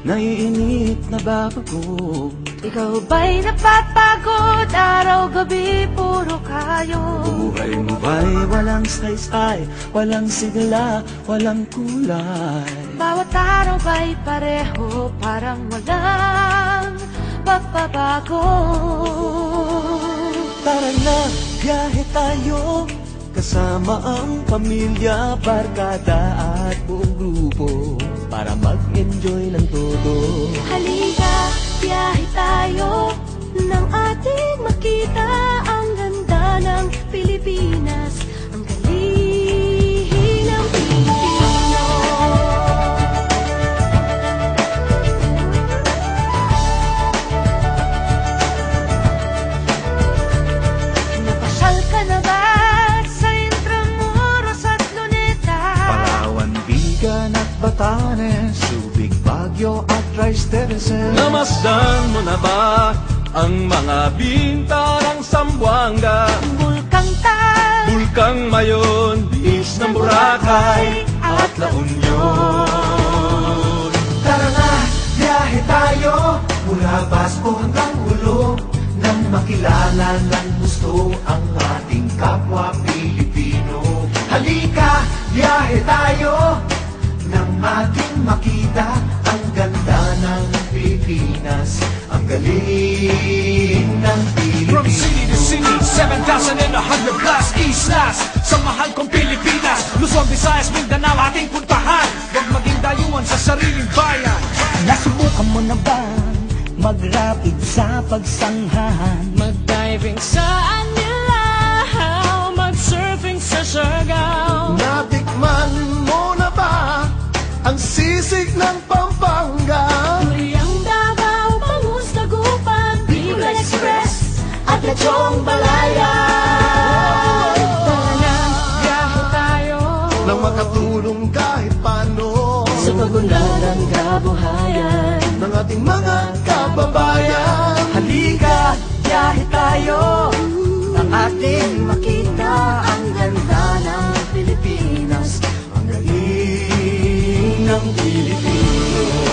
naiinip, nababago. Ikaw ba'y napapagod? Araw-gabi, puro kayo. Buhay mo ba'y walang saysay, walang sigla, walang kulay? Bawat araw ba'y pareho, parang walang pagbabago? Tara na, biyahe tayo, kasama ang pamilya, barkada at buong grupo, para mag-enjoy ng todo. Halika, biyahe tayo, nang ating makita ang ganda ng Pilipinas, ang galing ng Pilipino. Napasyal ka na ba sa Intramuros at Luneta? Palawan, Bigan at Batanes, Subic, Baguio at Rice Terraces. Namasdan mo na ba ang mga bintarang Zamboanga, Bulkang Tal, Bulkang Mayon, Beach ng Boracay at La Union? Tara na, biyahe tayo, mula Basco hanggang Ulo, nang makilala ng gusto ang ating kapwa Pilipino. Halika, biyahe tayo, nang ating makita ang ganda ng Pilipinas, ang galing ng From Pilipinas. city to city, 7,100 plus East Last, sa mahal kong Pilipinas, Luzon, Visayas, Mindanao ating puntahan. Huwag maging dayuhan sa sariling bayan. Nasubukan mo na ba mag-rapid sa pagsanghahan? mag-diving sa Anilaw, mag-surfing sa Siargao. Natikman mo na ba ang sisig ng Pampanga? Turiang Davao, Bangus, Dagupan, Bicol Express at Lechong Balaya. Tara na, biyahe tayo, Nang makatulong kahit paano sa pagunlad ng kabuhayan ng ating mga kababayan. Halika, biyahe tayo, nang ating makita ang ganda ng Pilipinas, ang galing ng Pilipino.